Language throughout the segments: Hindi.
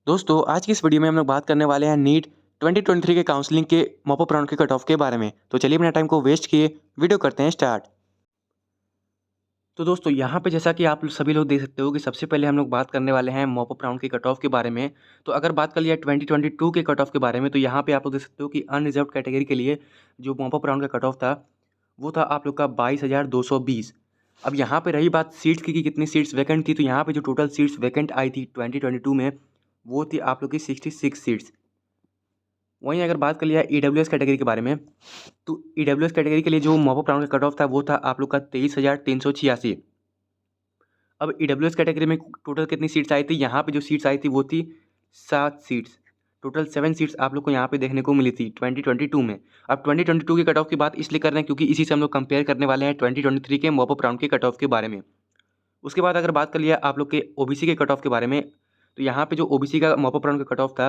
दोस्तों आज की इस वीडियो में हम लोग बात करने वाले हैं नीट 2023 के काउंसलिंग के मॉप अप राउंड के कट ऑफ के बारे में। तो चलिए अपना टाइम को वेस्ट किए वीडियो करते हैं स्टार्ट। तो दोस्तों यहाँ पे जैसा कि आप सभी लोग देख सकते हो कि सबसे पहले हम लोग बात करने वाले हैं मॉप अप राउंड के कट ऑफ के बारे में। तो अगर बात कर लिया 2022 के कट ऑफ के बारे में तो यहाँ पे आप लोग देख सकते हो कि अनरिजर्व कैटेगरी के लिए जो मॉप अप राउंड का कट ऑफ था वो था आप लोग का 22,220। अब यहाँ पे रही बात सीट्स की कि कितनी सीट्स वैकेंट थी, तो यहाँ पे जो टोटल सीट्स वैकेंट आई थी 2022 में वो थी आप लोग की 66 सीट्स। वहीं अगर बात कर लिया ईडब्ल्यूएस कैटेगरी के बारे में तो ईडब्ल्यूएस कैटेगरी के लिए जो मॉप अप राउंड का कट ऑफ था वो था आप लोग का 23,386। अब ईडब्ल्यूएस कैटेगरी में टोटल कितनी सीट्स आई थी, यहाँ पे जो सीट्स आई थी वो थी 7 सीट्स। टोटल 7 सीट्स आप लोग को यहाँ पे देखने को मिली थी 2022 में। अब 2022 के कट ऑफ की बात इसलिए कर रहे हैं क्योंकि इसी से हम लोग कंपेयर करने वाले हैं 2023 के मॉप अप राउंड के कट ऑफ के बारे में। उसके बाद अगर बात कर लिया आप लोग के ओबीसी के कट ऑफ के बारे में तो यहाँ पे जो ओबीसी का मॉप अप राउंड का कट ऑफ था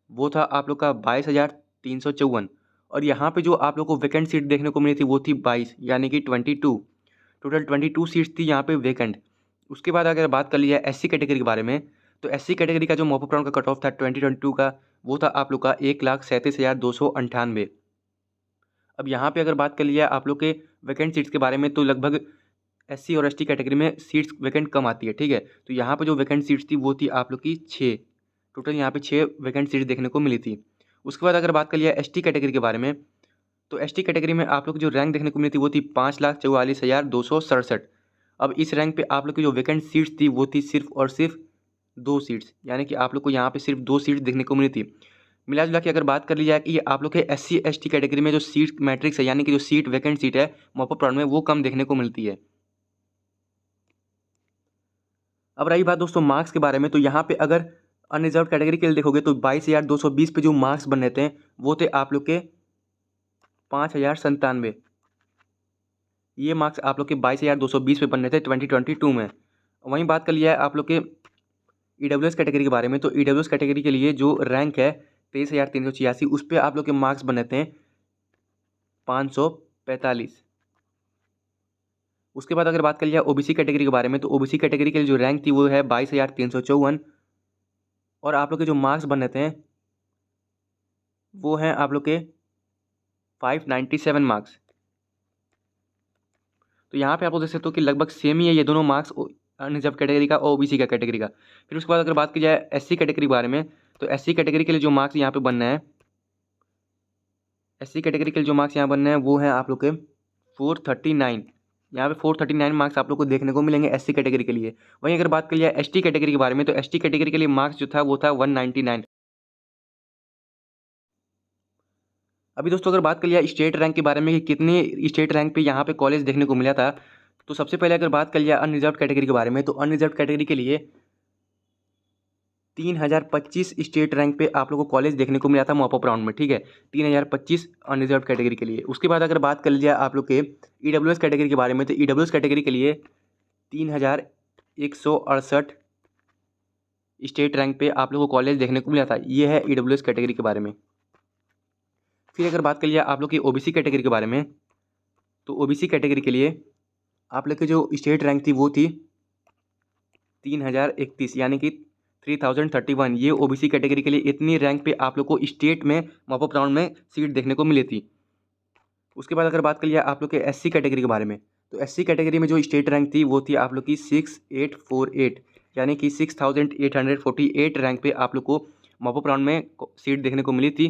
वो था आप लोग का 22,354। और यहाँ पे जो आप लोग को वैकेंट सीट देखने को मिली थी वो थी 22 यानी कि 22। टोटल 22 सीट्स थी यहाँ पे वैकेंट। उसके बाद अगर बात कर लिया एससी कैटेगरी के बारे में तो एससी कैटेगरी का जो मॉप अप राउंड का कट ऑफ था 2022 का वो था आप लोग का 1,37,298। अब यहाँ पे अगर बात कर लिया आप लोग के वैकेंट सीट्स के बारे में तो लगभग एससी और एसटी कैटेगरी में सीट्स वैकेंट कम आती है, ठीक है। तो यहाँ पे जो वैकेंट सीट्स थी वो थी आप लोग की 6। टोटल यहाँ पे 6 वैकेंट सीट्स देखने को मिली थी। उसके बाद अगर बात कर लिया एसटी कैटेगरी के बारे में तो एसटी कैटेगरी में आप लोग को जो रैंक देखने को मिली थी वो थी 5,44,267। अब इस रैंक पे आप लोग की जो वैकेंट सीट्स थी वो थी सिर्फ और सिर्फ 2 सीट्स, यानी कि आप लोग को यहाँ पे सिर्फ 2 सीट्स देखने को मिली थी। मिला जुला के अगर बात कर ली जाए कि ये आप लोग के एससी एसटी कैटेगरी में जो सीट मैट्रिक्स है यानी कि जो सीट वैकेंट सीट है मॉप अप राउंड में वो कम देखने को मिलती है। अब रही बात दोस्तों मार्क्स के बारे में तो यहाँ पे अगर अनरिजर्व कैटेगरी के लिए देखोगे तो 22,220 पे जो मार्क्स बनने थे वो थे आप लोग के 5,097। ये मार्क्स आप लोग के 22,220 पे बनने थे 2022 में। वहीं बात कर लिया है आप लोग के ईडब्ल्यूएस कैटेगरी के बारे में तो ईडब्ल्यूएस कैटेगरी के लिए जो रैंक है 23,386 उस पर आप लोग के मार्क्स बने थे 545। उसके बाद अगर बात कर लिया ओबीसी कैटेगरी के बारे में तो ओबीसी कैटेगरी के लिए जो रैंक थी वो है 22,354। और आप लोग के जो मार्क्स बने थे वो हैं आप लोग के 597 मार्क्स। तो यहाँ पे आप लोग देख सकते हो कि लगभग सेम ही है ये दोनों मार्क्स अनरिजर्व कैटेगरी का और ओबीसी का कैटेगरी का। फिर उसके बाद अगर बात की जाए एससी कैटेगरी के बारे में तो एससी कैटेगरी के लिए जो मार्क्स यहाँ पे बनना है एससी कैटेगरी के लिए जो मार्क्स यहाँ बनने हैं वो हैं आप लोग के 439। यहाँ पे 439 मार्क्स आप लोग को देखने को मिलेंगे एससी कैटेगरी के लिए। वहीं अगर बात कर लिया एसटी कैटेगरी के बारे में तो एसटी कैटेगरी के लिए मार्क्स जो था वो था 199। अभी दोस्तों अगर बात कर लिया स्टेट रैंक के बारे में कि कितने स्टेट रैंक पे यहाँ पे कॉलेज देखने को मिला था तो सबसे पहले अगर बात कर लिया अनरिजर्व कैटेगरी के बारे में तो अनरिजर्व कैटेगरी के लिए 3,025 स्टेट रैंक पे आप लोगों को कॉलेज देखने को मिला था मॉप अप राउंड में, ठीक है। 3,025 अनरिजर्व कैटेगरी के लिए। उसके बाद अगर बात कर लिया आप लोग के ईडब्ल्यूएस कैटेगरी के बारे में तो ईडब्ल्यूएस कैटेगरी के लिए 3,168 स्टेट रैंक पे आप लोगों को कॉलेज देखने को मिला था। ये है ईडब्ल्यूएस कैटेगरी के बारे में। फिर अगर बात कर लिया आप लोग की ओबीसी कैटेगरी के बारे में तो ओबीसी कैटेगरी के लिए आप लोग की जो स्टेट रैंक थी वो थी 3,031 यानी कि 3,031। ये ओबीसी कैटेगरी के लिए इतनी रैंक पे आप लोग को स्टेट में मॉप अप राउंड में सीट देखने को मिली थी। उसके बाद अगर बात कर लिया आप लोग के एससी कैटेगरी के बारे में तो एससी कैटेगरी में जो स्टेट रैंक थी वो थी आप लोग की 6,848 यानी कि 6,848 रैंक पे आप लोग को मॉप अप राउंड में सीट देखने को मिली थी।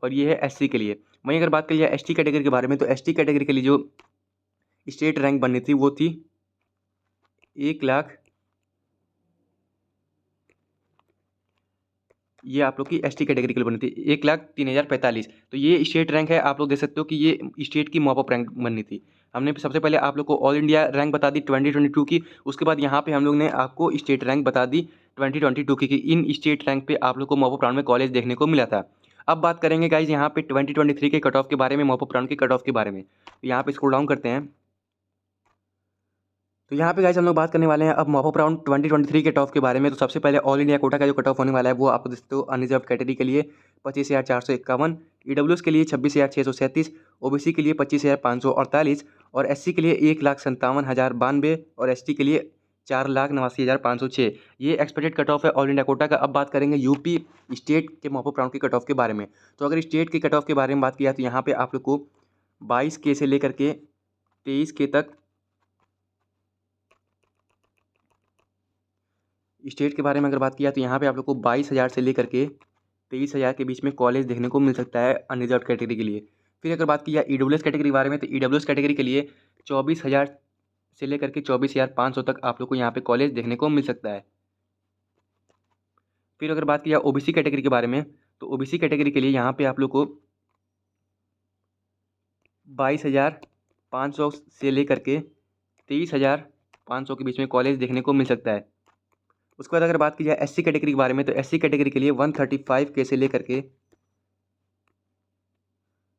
और ये है एससी के लिए। वहीं अगर बात कर लिया एसटी कैटेगरी के बारे में तो एसटी कैटेगरी के लिए जो स्टेट रैंक बननी थी वो थी 1,00,000। ये आप लोग की एसटी कैटेगरी के लिए बनी थी 1,03,045। तो ये स्टेट रैंक है, आप लोग देख सकते हो कि ये स्टेट की मॉप अप रैंक बननी थी। हमने सबसे पहले आप लोग को ऑल इंडिया रैंक बता दी 2022 की। उसके बाद यहाँ पे हम लोग ने आपको स्टेट रैंक बता दी 2022 की कि इन स्टेट रैंक पे आप लोग को मॉप अप राउंड में कॉलेज देखने को मिला था। अब बात करेंगे गाइज यहाँ पे 2023 के कट ऑफ के बारे में, मॉप अप राउंड के कट ऑफ के बारे में। तो यहाँ पे स्क्रॉल डाउन करते हैं तो यहाँ पे गाइस हम लोग बात करने वाले हैं अब मॉप अप राउंड 2023 के कट ऑफ के बारे में। तो सबसे पहले ऑल इंडिया कोटा का जो कट ऑफ होने वाला है वो आपको देखते हो अनरिजर्व कैटेगरी के लिए 25,451, ईडब्ल्यूएस के लिए 26,637, ओबीसी के लिए 25,548 और एससी के लिए 1,57,092 और एसटी के लिए 4,89,506। ये एक्सपेक्टेड कट ऑफ है ऑल इंडिया कोटा का। अब बात करेंगे यूपी स्टेट के मॉप अप राउंड की कट ऑफ के बारे में। तो अगर स्टेट की कट ऑफ के बारे में बात किया तो यहाँ पे आप लोग को 22K से लेकर के 23K तक स्टेट के बारे में अगर बात किया तो यहाँ पे आप लोग को 22,000 से लेकर के 23,000 के बीच में कॉलेज देखने को मिल सकता है अनरिजर्व कैटेगरी के लिए। फिर अगर बात किया ईडब्ल्यूएस कैटेगरी के बारे में तो ईडब्ल्यूएस कैटेगरी के लिए 24,000 से लेकर के 24,500 तक आप लोग को यहाँ पे कॉलेज देखने को मिल सकता है। फिर अगर बात किया ओबीसी कैटेगरी के बारे में तो ओबीसी कैटेगरी के लिए यहाँ पे आप लोग को 22,500 से लेकर के 23,500 के बीच में कॉलेज देखने को मिल सकता है। उसके बाद अगर बात की जाए एससी कैटेगरी के बारे में तो एससी कैटेगरी के लिए 135K से लेकर के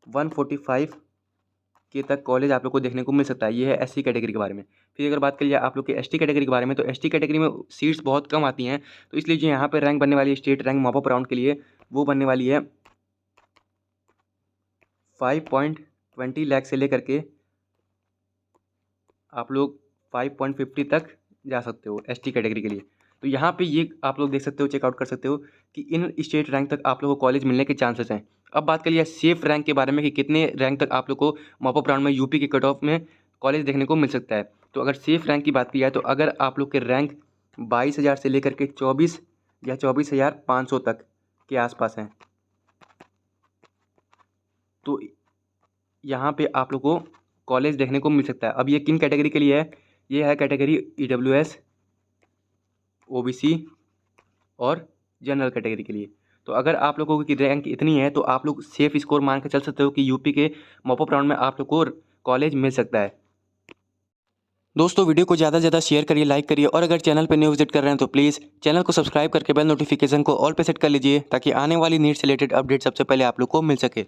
145K तक कॉलेज आप लोग को देखने को मिल सकता है। ये है एससी कैटेगरी के बारे में। फिर अगर बात करिए आप लोग के एसटी कैटेगरी के बारे में तो एसटी कैटेगरी में सीट्स बहुत कम आती हैं, तो इसलिए जो यहाँ पे रैंक बनने वाली है state rank mop up round के लिए वो बनने वाली है 5.20 लाख से लेकर के आप लोग 5.50 तक जा सकते हो एसटी कैटेगरी के लिए। तो यहाँ पे ये आप लोग देख सकते हो, चेकआउट कर सकते हो कि इन स्टेट रैंक तक आप लोगों को कॉलेज मिलने के चांसेस हैं। अब बात करिए सेफ रैंक के बारे में कि कितने रैंक तक आप लोग को मॉप अप राउंड में यूपी के कट ऑफ में कॉलेज देखने को मिल सकता है। तो अगर सेफ रैंक की बात की जाए तो अगर आप लोग के रैंक 22,000 से लेकर के 24 या 24,500 तक के आसपास हैं तो यहाँ पे आप लोग को कॉलेज देखने को मिल सकता है। अब ये किन कैटेगरी के लिए है? ये है कैटेगरी ईडब्ल्यूएस, ओबीसी और जनरल कैटेगरी के लिए। तो अगर आप लोगों की रैंक इतनी है तो आप लोग सेफ स्कोर मान के चल सकते हो कि यूपी के मॉप अप राउंड में आप लोग को कॉलेज मिल सकता है। दोस्तों वीडियो को ज़्यादा से ज़्यादा शेयर करिए, लाइक करिए और अगर चैनल पर न्यू विजिट कर रहे हैं तो प्लीज़ चैनल को सब्सक्राइब करके बेल नोटिफिकेशन को ऑल पे सेट कर लीजिए ताकि आने वाली नीट से रिलेटेड अपडेट सबसे पहले आप लोग को मिल सके।